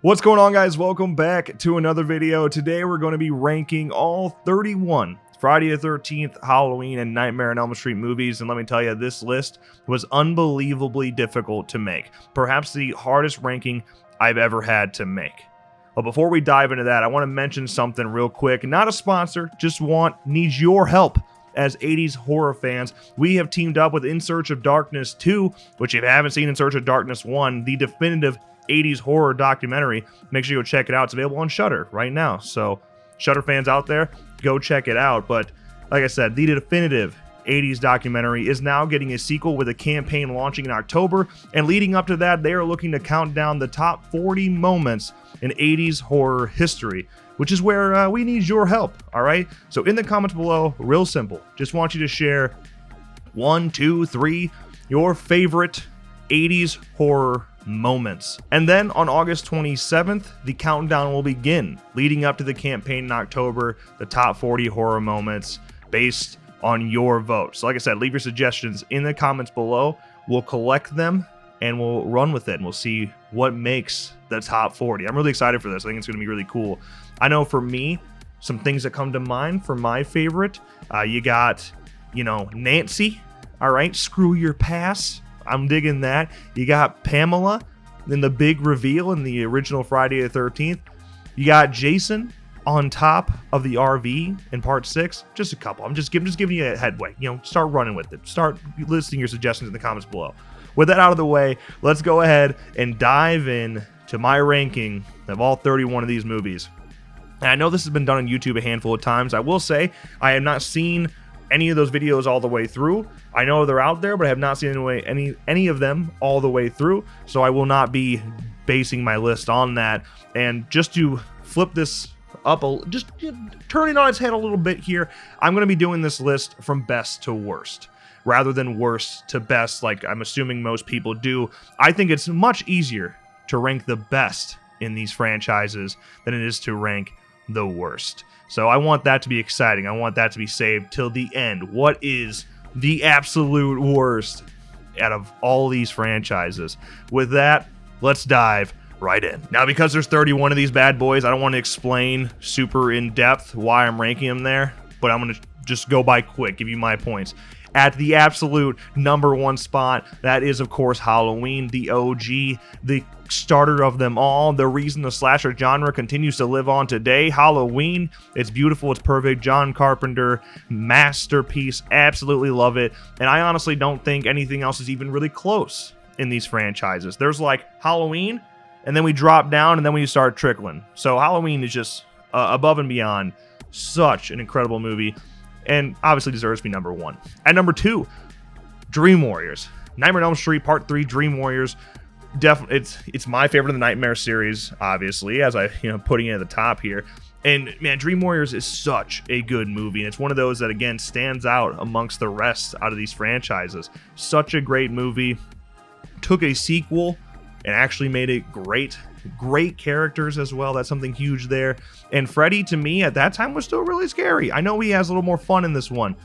What's going on, guys? Welcome back to another video. Today we're going to be ranking all 31 Friday the 13th, Halloween, and Nightmare on Elm Street movies, and let me tell you, this list was unbelievably difficult to make. Perhaps the hardest ranking I've ever had to make. But before we dive into that, I want to mention something real quick. Not a sponsor, just needs your help. As 80s horror fans, we have teamed up with In Search of Darkness 2, which if you haven't seen In Search of Darkness 1, the definitive 80s horror documentary, make sure you go check it out. It's available on Shudder right now. So Shudder fans out there, go check it out. But like I said, the definitive 80s documentary is now getting a sequel with a campaign launching in October. And leading up to that, they are looking to count down the top 40 moments in 80s horror history, which is where we need your help, all right? So in the comments below, real simple, just want you to share 1, 2, 3, your favorite 80s horror moments. And then on August 27th, the countdown will begin, leading up to the campaign in October, the top 40 horror moments based on your vote. So like I said, leave your suggestions in the comments below. We'll collect them and we'll run with it, and we'll see what makes the top 40. I'm really excited for this. I think it's going to be really cool. I know for me, some things that come to mind for my favorite, you got, Nancy, all right, screw your pass. I'm digging that. You got Pamela in the big reveal in the original Friday the 13th. You got Jason on top of the RV in part 6. Just a couple. I'm just giving you a headway. Start running with it. Start listing your suggestions in the comments below. With that out of the way, let's go ahead and dive in to my ranking of all 31 of these movies. And I know this has been done on YouTube a handful of times. I will say I have not seen any of those videos all the way through. I know they're out there, but I have not seen any of them all the way through. So I will not be basing my list on that. And just to flip this up, just turn it on its head a little bit here, I'm going to be doing this list from best to worst, rather than worst to best like I'm assuming most people do. I think it's much easier to rank the best in these franchises than it is to rank the worst. So I want that to be exciting. I want that to be saved till the end. What is the absolute worst out of all these franchises? With that, let's dive right in. Now, because there's 31 of these bad boys, I don't want to explain super in depth why I'm ranking them there, but I'm going to just go by quick, give you my points. At the absolute #1 spot, that is, of course, Halloween, the OG, the starter of them all, the reason the slasher genre continues to live on today. Halloween, it's beautiful, it's perfect. John Carpenter, masterpiece, absolutely love it. And I honestly don't think anything else is even really close in these franchises. There's like Halloween, and then we drop down, and then we start trickling. So Halloween is just above and beyond such an incredible movie, and obviously deserves to be #1. At #2, Dream Warriors. Nightmare on Elm Street Part 3, Dream Warriors. It's my favorite of the Nightmare series, obviously, as I putting it at the top here. And man, Dream Warriors is such a good movie, and it's one of those that again stands out amongst the rest out of these franchises. Such a great movie. Took a sequel and actually made it great. Great characters as well. That's something huge there. And Freddy, to me, at that time was still really scary. I know he has a little more fun in this one,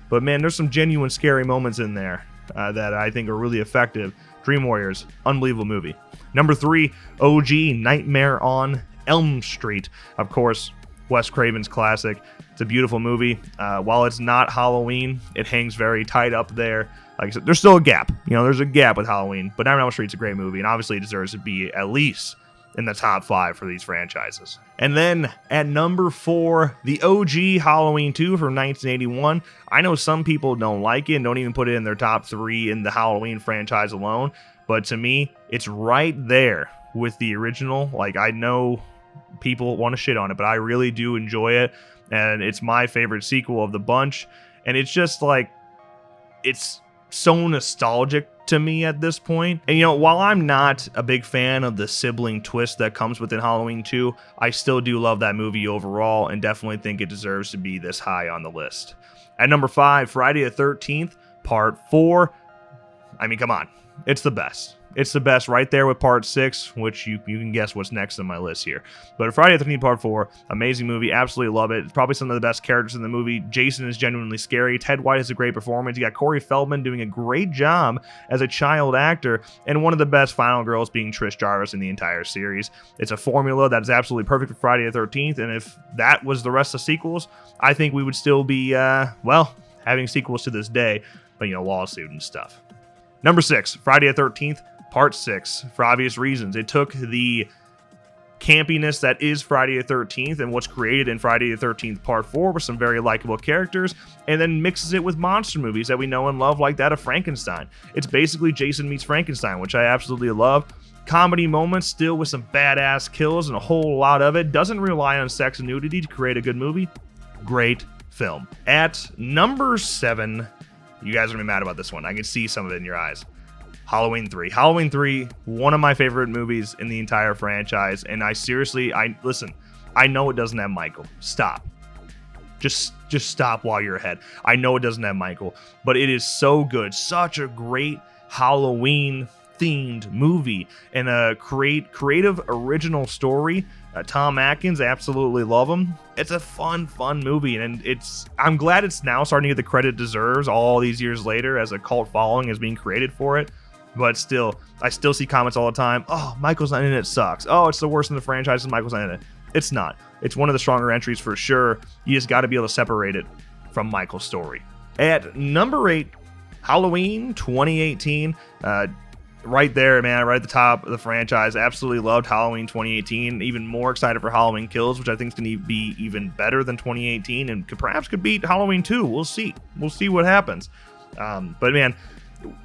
but man, there's some genuine scary moments in there that I think are really effective. Dream Warriors, unbelievable movie. #3, OG, Nightmare on Elm Street. Of course, Wes Craven's classic. It's a beautiful movie. While it's not Halloween, it hangs very tight up there. Like I said, there's still a gap. There's a gap with Halloween, but Nightmare on Elm Street's a great movie, and obviously it deserves to be at least in the top 5 for these franchises. And then at #4, the OG Halloween 2 from 1981. I know some people don't like it and don't even put it in their top 3 in the Halloween franchise alone, but to me, it's right there with the original. Like, I know people want to shit on it, but I really do enjoy it, and it's my favorite sequel of the bunch, and it's just like, it's so nostalgic to me at this point. And while I'm not a big fan of the sibling twist that comes within Halloween 2, I still do love that movie overall and definitely think it deserves to be this high on the list. At #5, Friday the 13th, Part 4. I mean, come on. It's the best. It's the best right there with Part 6, which you can guess what's next on my list here. But Friday the 13th Part 4, amazing movie. Absolutely love it. It's probably some of the best characters in the movie. Jason is genuinely scary. Ted White has a great performance. You got Corey Feldman doing a great job as a child actor. And one of the best final girls being Trish Jarvis in the entire series. It's a formula that is absolutely perfect for Friday the 13th. And if that was the rest of sequels, I think we would still be, having sequels to this day. But, lawsuit and stuff. Number 6, Friday the 13th. Part 6, for obvious reasons. It took the campiness that is Friday the 13th and what's created in Friday the 13th Part 4 with some very likable characters, and then mixes it with monster movies that we know and love, like that of Frankenstein. It's basically Jason meets Frankenstein, which I absolutely love. Comedy moments, still with some badass kills and a whole lot of it. Doesn't rely on sex and nudity to create a good movie. Great film. At number 7, you guys are going to be mad about this one. I can see some of it in your eyes. Halloween 3. Halloween 3, one of my favorite movies in the entire franchise. And listen, I know it doesn't have Michael. Stop. Just stop while you're ahead. I know it doesn't have Michael, but it is so good. Such a great Halloween themed movie and a creative original story. Tom Atkins, absolutely love him. It's a fun movie, and I'm glad it's now starting to get the credit it deserves all these years later as a cult following is being created for it. But still, I still see comments all the time. Oh, Michael's not in it, sucks. Oh, it's the worst in the franchise and Michael's not in it. It's not. It's one of the stronger entries for sure. You just got to be able to separate it from Michael's story. At number 8, Halloween 2018. Right there, man, right at the top of the franchise. Absolutely loved Halloween 2018. Even more excited for Halloween Kills, which I think is going to be even better than 2018 and perhaps could beat Halloween 2. We'll see. We'll see what happens. But man,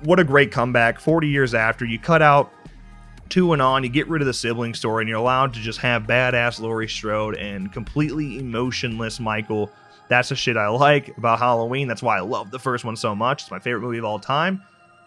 what a great comeback. 40 years after, you cut out 2 and on, you get rid of the sibling story, and you're allowed to just have badass Laurie Strode and completely emotionless Michael. That's the shit I like about Halloween. That's why I love the first one so much. It's my favorite movie of all time.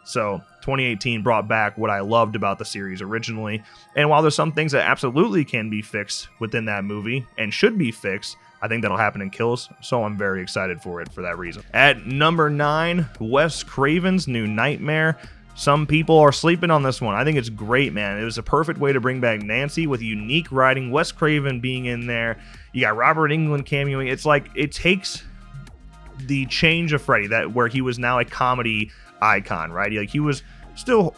So 2018 brought back what I loved about the series originally. And while there's some things that absolutely can be fixed within that movie and should be fixed, I think that'll happen in Kills, so I'm very excited for it for that reason. At number 9, Wes Craven's New Nightmare. Some people are sleeping on this one. I think it's great, man. It was a perfect way to bring back Nancy with unique writing, Wes Craven being in there. You got Robert Englund cameoing. It's like it takes the change of Freddy, where he was now a comedy icon, right? He was still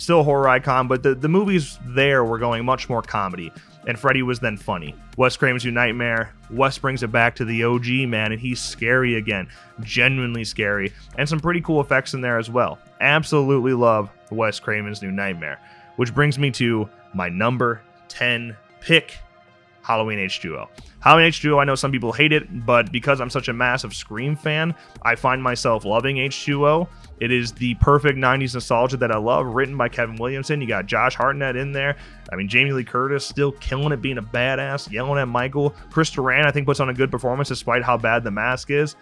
horror icon, but the movies there were going much more comedy, and Freddy was then funny. Wes Craven's New Nightmare, Wes brings it back to the OG, man, and he's scary again, genuinely scary, and some pretty cool effects in there as well. Absolutely love Wes Craven's New Nightmare, which brings me to my number 10 pick, Halloween H2O. Halloween H2O, I know some people hate it, but because I'm such a massive Scream fan, I find myself loving H2O. It is the perfect 90s nostalgia that I love, written by Kevin Williamson. You got Josh Hartnett in there. I mean, Jamie Lee Curtis still killing it, being a badass, yelling at Michael. Chris Turan, I think, puts on a good performance despite how bad the mask is.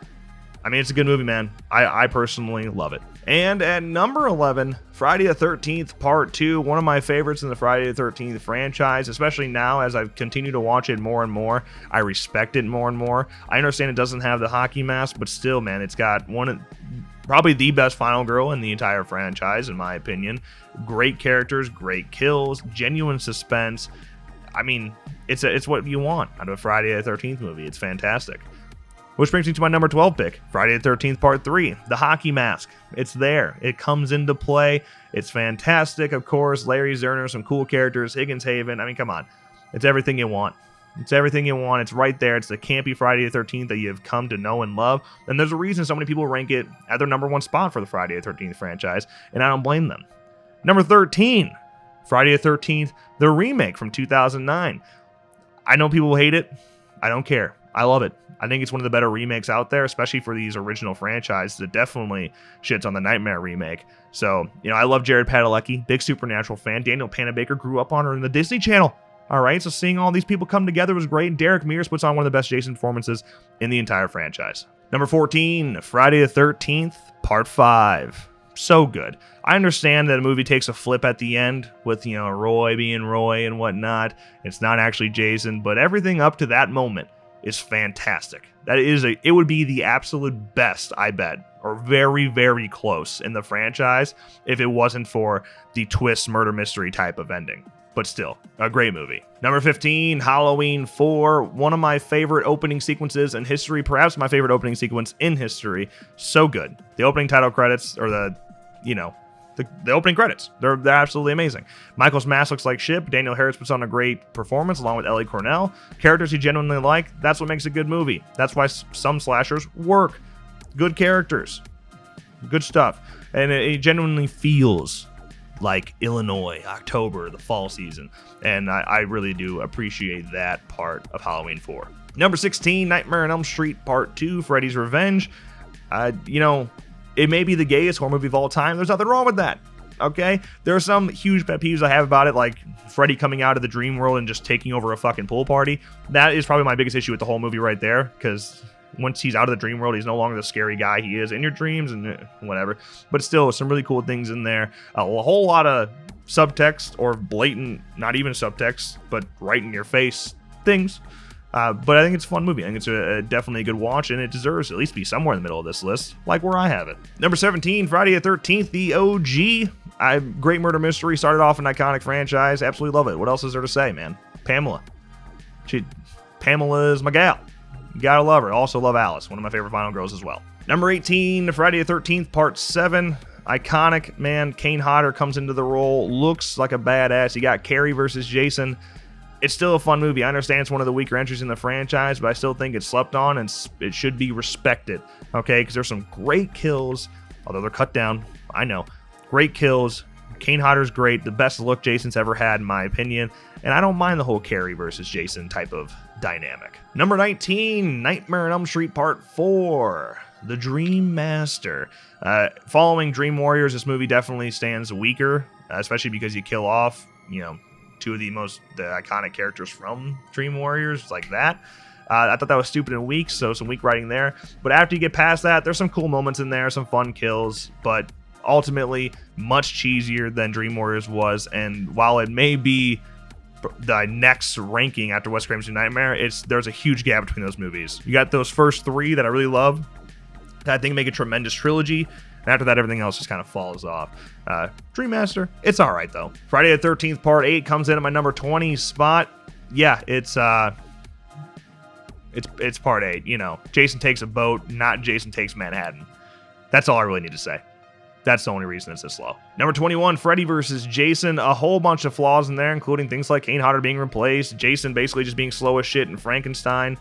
I mean, it's a good movie, man. I personally love it. And at number 11, Friday the 13th Part 2, one of my favorites in the Friday the 13th franchise, especially now as I've continued to watch it more and more. I respect it more and more. I understand it doesn't have the hockey mask, but still, man, it's got probably the best final girl in the entire franchise, in my opinion. Great characters, great kills, genuine suspense. I mean, it's what you want out of a Friday the 13th movie. It's fantastic. Which brings me to my number 12 pick, Friday the 13th Part 3, the hockey mask. It's there. It comes into play. It's fantastic, of course. Larry Zerner, some cool characters, Higgins Haven. I mean, come on. It's everything you want. It's everything you want. It's right there. It's the campy Friday the 13th that you've come to know and love. And there's a reason so many people rank it at their number 1 spot for the Friday the 13th franchise, and I don't blame them. Number 13, Friday the 13th, the remake from 2009. I know people hate it. I don't care. I love it. I think it's one of the better remakes out there, especially for these original franchises. It definitely shits on the Nightmare remake. So, I love Jared Padalecki, big Supernatural fan. Daniel Panabaker grew up on her in the Disney Channel. All right, so seeing all these people come together was great. Derek Mears puts on one of the best Jason performances in the entire franchise. Number 14, Friday the 13th, Part 5. So good. I understand that a movie takes a flip at the end with, Roy being Roy and whatnot. It's not actually Jason, but everything up to that moment is fantastic. It would be the absolute best, I bet, or very, very close in the franchise if it wasn't for the twist murder mystery type of ending. But still, a great movie. Number 15, Halloween 4. One of my favorite opening sequences in history, perhaps my favorite opening sequence in history. So good. The opening title credits, or the opening credits. They're absolutely amazing. Michael's mask looks like shit. Daniel Harris puts on a great performance along with Ellie Cornell. Characters you genuinely like. That's what makes a good movie. That's why some slashers work. Good characters. Good stuff. And it genuinely feels like Illinois, October, the fall season. And I really do appreciate that part of Halloween 4. Number 16, Nightmare on Elm Street Part 2, Freddy's Revenge. It may be the gayest horror movie of all time. There's nothing wrong with that, okay? There are some huge pet peeves I have about it, like Freddy coming out of the dream world and just taking over a fucking pool party. That is probably my biggest issue with the whole movie right there, because once he's out of the dream world, he's no longer the scary guy he is in your dreams and whatever. But still, some really cool things in there. A whole lot of subtext or blatant, not even subtext, but right in your face things. But I think it's a fun movie. I think it's definitely a good watch, and it deserves to at least be somewhere in the middle of this list, like where I have it. Number 17, Friday the 13th, the OG. Great murder mystery. Started off an iconic franchise. Absolutely love it. What else is there to say, man? Pamela. Pamela is my gal. You gotta love her. Also love Alice, one of my favorite final girls as well. Number 18, Friday the 13th, Part 7. Iconic, man. Kane Hodder comes into the role. Looks like a badass. You got Carrie versus Jason. It's still a fun movie. I understand it's one of the weaker entries in the franchise, but I still think it's slept on and it should be respected, okay? Because there's some great kills, although they're cut down. I know. Great kills. Kane Hodder's great. The best look Jason's ever had, in my opinion. And I don't mind the whole Carrie versus Jason type of dynamic. Number 19, Nightmare on Elm Street Part 4. The Dream Master. Following Dream Warriors, this movie definitely stands weaker, especially because you kill off, two of the iconic characters from Dream Warriors, like that. I thought that was stupid and weak, so some weak writing there. But after you get past that, there's some cool moments in there, some fun kills, but ultimately much cheesier than Dream Warriors was. And while it may be the next ranking after Wes Craven's New Nightmare, there's a huge gap between those movies. You got those first three that I really love, that I think make a tremendous trilogy. And after that, everything else just kind of falls off. Dream Master, it's all right, though. Friday the 13th, Part 8 comes in at my number 20 spot. Yeah, it's Part 8. Jason takes a boat, not Jason takes Manhattan. That's all I really need to say. That's the only reason it's this low. Number 21, Freddy vs. Jason. A whole bunch of flaws in there, including things like Kane Hodder being replaced, Jason basically just being slow as shit, and Frankenstein.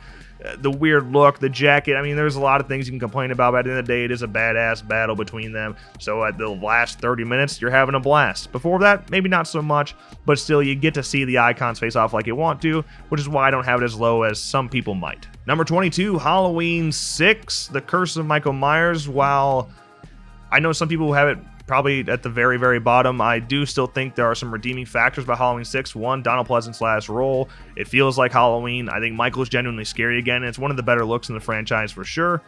The weird look, the jacket. I mean, there's a lot of things you can complain about, but at the end of the day, it is a badass battle between them. So at the last 30 minutes, you're having a blast. Before that, maybe not so much, but still, you get to see the icons face off like you want to, which is why I don't have it as low as some people might. Number 22, Halloween 6, The Curse of Michael Myers. While I know some people have it probably at the very, very bottom, I do still think there are some redeeming factors about Halloween 6. One, Donald Pleasance's last role. It feels like Halloween. I think Michael's genuinely scary again, and it's one of the better looks in the franchise for sure.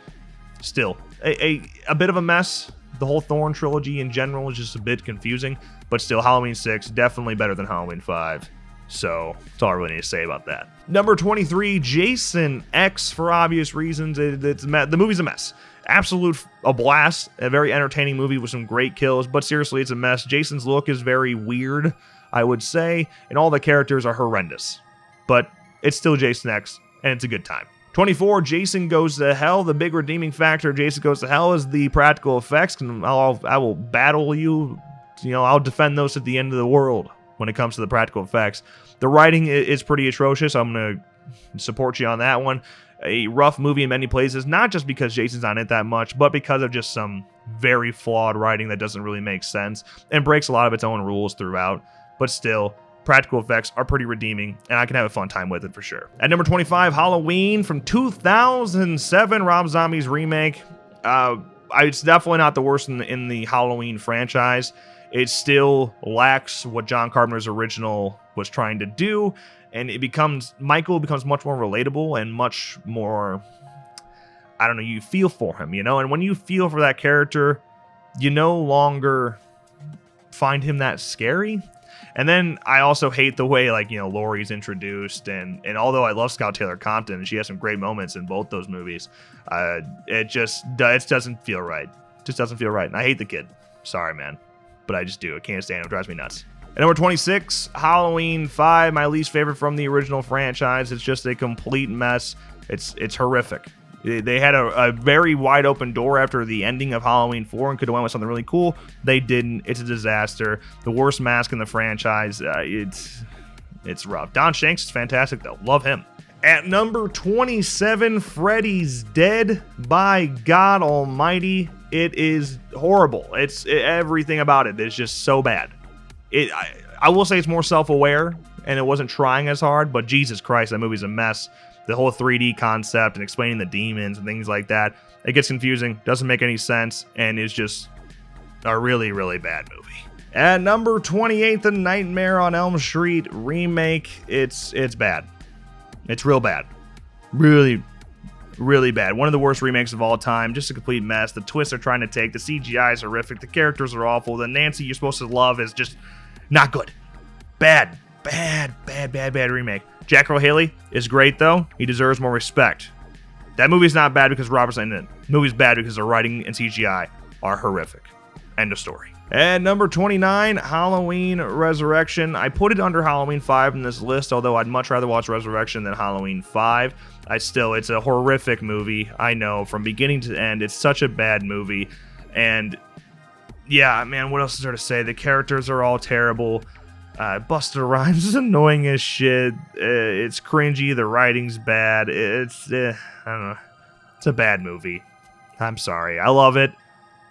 Still, a bit of a mess. The whole Thorn trilogy in general is just a bit confusing, but still, Halloween 6, definitely better than Halloween 5. So, that's all I really need to say about that. Number 23, Jason X, for obvious reasons. The movie's a mess. A blast, a very entertaining movie with some great kills, but seriously, it's a mess. Jason's look is very weird, I would say, and all the characters are horrendous. But it's still Jason X, and it's a good time. 24, Jason Goes to Hell. The big redeeming factor of Jason Goes to Hell is the practical effects. I will battle you. I'll defend those at the end of the world when it comes to the practical effects. The writing is pretty atrocious. I'm going to support you on that one. A rough movie in many places, not just because Jason's on it that much, but because of just some very flawed writing that doesn't really make sense and breaks a lot of its own rules throughout. But still, practical effects are pretty redeeming, and I can have a fun time with it for sure. At number 25, Halloween from 2007, Rob Zombie's remake. It's definitely not the worst in the Halloween franchise. It still lacks what John Carpenter's original was trying to do, and Michael becomes much more relatable and much more, you feel for him, and when you feel for that character, you no longer find him that scary. And then I also hate the way, like, you know, Laurie's introduced, and although I love Scout Taylor Compton and she has some great moments in both those movies, it doesn't feel right. It just doesn't feel right. And I hate the kid. Sorry, man. But I just do. I can't stand him. It drives me nuts. At number 26, Halloween 5, my least favorite from the original franchise. It's just a complete mess. It's horrific. They had a very wide open door after the ending of Halloween 4 and could have went with something really cool. They didn't. It's a disaster. The worst mask in the franchise. It's rough. Don Shanks is fantastic, though. Love him. At number 27, Freddy's Dead. By God Almighty, it is horrible. Everything about it is just so bad. I will say it's more self-aware, and it wasn't trying as hard, but Jesus Christ, that movie's a mess. The whole 3D concept and explaining the demons and things like that, it gets confusing, doesn't make any sense, and is just a really, really bad movie. At number 28, The Nightmare on Elm Street remake. It's bad. It's real bad. Really, really bad. One of the worst remakes of all time. Just a complete mess. The twists they're trying to take. The CGI is horrific. The characters are awful. The Nancy you're supposed to love is just not good. Bad remake. Jack Earl Haley is great, though. He deserves more respect. That movie's not bad because Robert's in it. The movie's bad because the writing and CGI are horrific. End of story. At number 29, Halloween Resurrection. I put it under Halloween 5 in this list, although I'd much rather watch Resurrection than Halloween 5. It's a horrific movie. I know, from beginning to end, it's such a bad movie. And yeah, man, what else is there to say? The characters are all terrible. Busta Rhymes is annoying as shit. It's cringy. The writing's bad. I don't know. It's a bad movie. I'm sorry. I love it,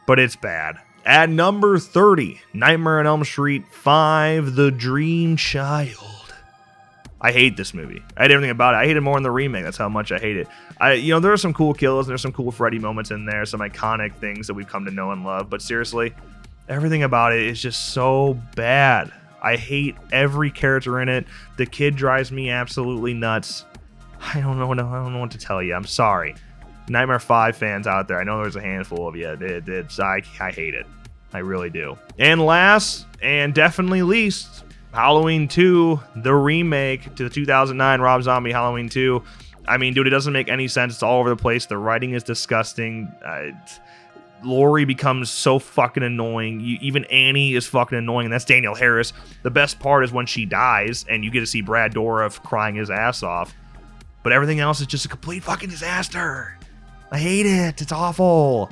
but it's bad. At number 30, Nightmare on Elm Street 5, The Dream Child. I hate this movie. I hate everything about it. I hate it more in the remake. That's how much I hate it. There are some cool kills, and there's some cool Freddy moments in there, some iconic things that we've come to know and love, but seriously, everything about it is just so bad. I hate every character in it. The kid drives me absolutely nuts. I don't know what to tell you. I'm sorry. Nightmare 5 fans out there, I know there's a handful of you. I hate it. I really do. And last, and definitely least, Halloween 2, the remake to the 2009 Rob Zombie Halloween 2. I mean, dude, it doesn't make any sense. It's all over the place. The writing is disgusting. Laurie becomes so fucking annoying. Even Annie is fucking annoying, and that's Danielle Harris. The best part is when she dies, and you get to see Brad Dourif crying his ass off. But everything else is just a complete fucking disaster. I hate it. It's awful.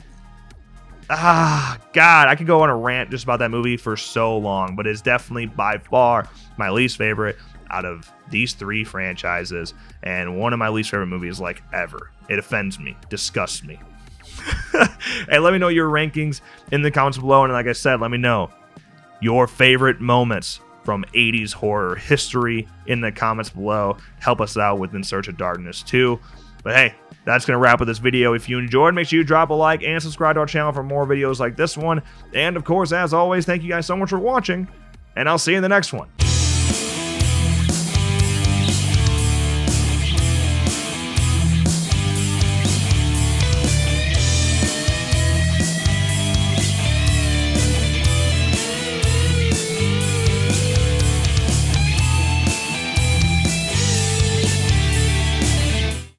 God, I could go on a rant just about that movie for so long, but it's definitely by far my least favorite out of these 3 franchises, and one of my least favorite movies like ever. It offends me, disgusts me. Hey, let me know your rankings in the comments below, and like I said, let me know your favorite moments from 80s horror history in the comments below. Help us out with In Search of Darkness 2. But hey, that's going to wrap up this video. If you enjoyed, make sure you drop a like and subscribe to our channel for more videos like this one. And of course, as always, thank you guys so much for watching, and I'll see you in the next one.